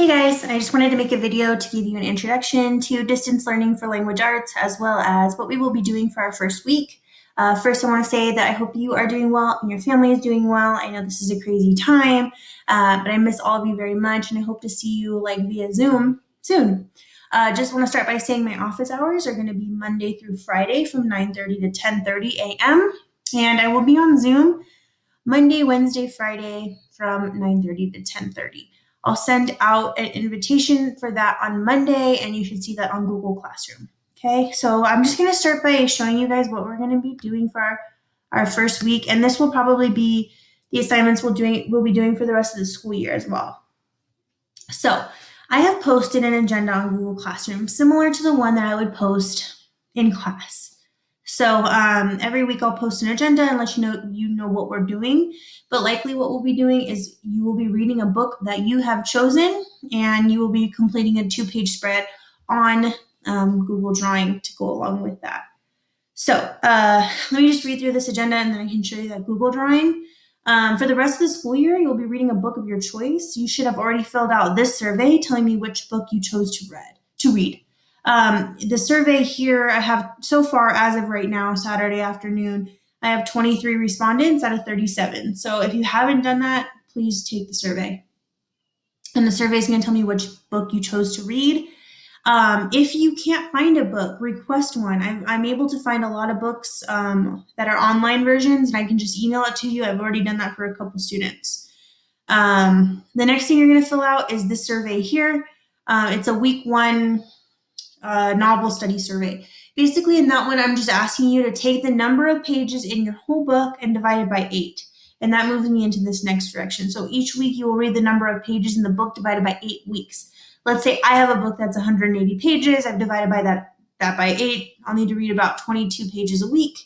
Hey guys, I just wanted to make a video to give you an introduction to distance learning for language arts, as well as what we will be doing for our first week. First, I want to say that I hope you are doing well and your family is doing well. I know this is a crazy time, but I miss all of you very much, and I hope to see you via Zoom soon. Just want to start by saying my office hours are going to be Monday through Friday from 9:30 to 10:30 a.m. And I will be on Zoom Monday, Wednesday, Friday from 9:30 to 10:30. I'll send out an invitation for that on Monday, and you should see that on Google Classroom. Okay, so I'm just going to start by showing you guys what we're going to be doing for our first week, and this will probably be the assignments we'll be doing for the rest of the school year as well. So I have posted an agenda on Google Classroom similar to the one that I would post in class. So every week I'll post an agenda and let you know what we're doing. But likely what we'll be doing is you will be reading a book that you have chosen, and you will be completing a 2-page spread on Google Drawing to go along with that. So let me just read through this agenda, and then I can show you that Google Drawing. For the rest of the school year, you'll be reading a book of your choice. You should have already filled out this survey telling me which book you chose to read. The survey here I have so far, as of right now, Saturday afternoon, I have 23 respondents out of 37. So if you haven't done that, please take the survey. And the survey is going to tell me which book you chose to read. If you can't find a book, request one. I'm able to find a lot of books that are online versions, and I can just email it to you. I've already done that for a couple students. The next thing you're going to fill out is this survey here. It's a week 1 novel study survey. Basically, in that one, I'm just asking you to take the number of pages in your whole book and divide it by 8. And that moves me into this next direction. So each week you will read the number of pages in the book divided by 8 weeks. Let's say I have a book that's 180 pages. I've divided by that by 8. I'll need to read about 22 pages a week,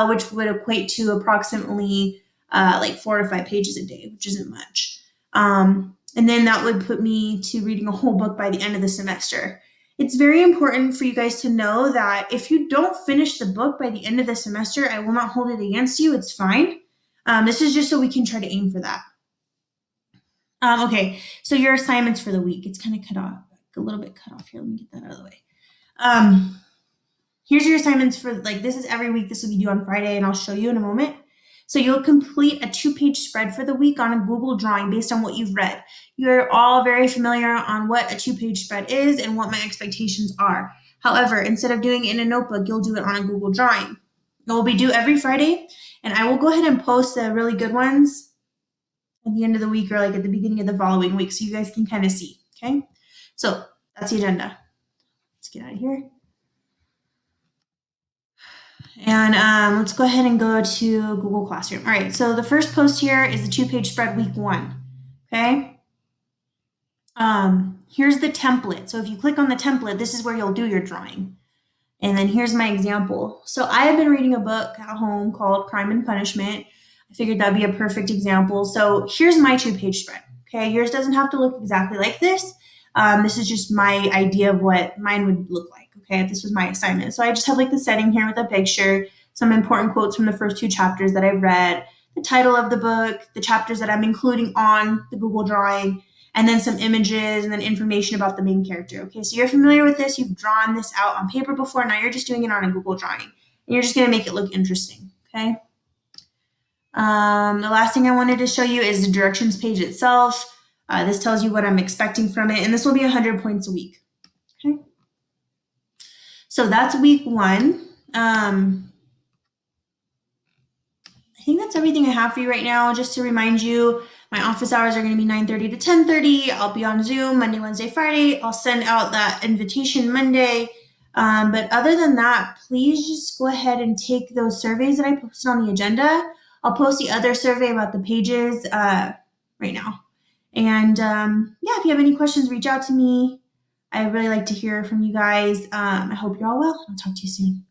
which would equate to approximately 4 to 5 pages a day, which isn't much. And then that would put me to reading a whole book by the end of the semester. It's very important for you guys to know that if you don't finish the book by the end of the semester, I will not hold it against you. It's fine. This is just so we can try to aim for that. Okay, so your assignments for the week. It's kind of cut off, a little bit cut off here. Let me get that out of the way. Here's your assignments for, this is every week. This will be due on Friday, and I'll show you in a moment. So you'll complete a 2-page spread for the week on a Google Drawing based on what you've read. You're all very familiar on what a 2-page spread is and what my expectations are. However, instead of doing it in a notebook, you'll do it on a Google Drawing. It will be due every Friday, and I will go ahead and post the really good ones at the end of the week or at the beginning of the following week so you guys can kind of see, okay? So that's the agenda. Let's get out of here. And let's go ahead and go to Google Classroom. All right, so the first post here is the 2-page spread week 1, okay? Here's the template. So if you click on the template, this is where you'll do your drawing. And then here's my example. So I have been reading a book at home called Crime and Punishment. I figured that'd be a perfect example. So here's my 2-page spread, okay? Yours doesn't have to look exactly like this. This is just my idea of what mine would look like, okay, if this was my assignment. So I just have the setting here with a picture, some important quotes from the first 2 chapters that I've read, the title of the book, the chapters that I'm including on the Google Drawing, and then some images and then information about the main character. Okay, so you're familiar with this. You've drawn this out on paper before. Now you're just doing it on a Google Drawing. And you're just going to make it look interesting, okay? The last thing I wanted to show you is the directions page itself. This tells you what I'm expecting from it, and this will be 100 points a week, okay? So that's week 1. I think that's everything I have for you right now. Just to remind you, my office hours are going to be 9:30 to 10:30. I'll be on Zoom Monday, Wednesday, Friday. I'll send out that invitation Monday. But other than that, please just go ahead and take those surveys that I posted on the agenda. I'll post the other survey about the pages right now. And yeah, if you have any questions, reach out to me. I really like to hear from you guys. I hope you're all well. I'll talk to you soon.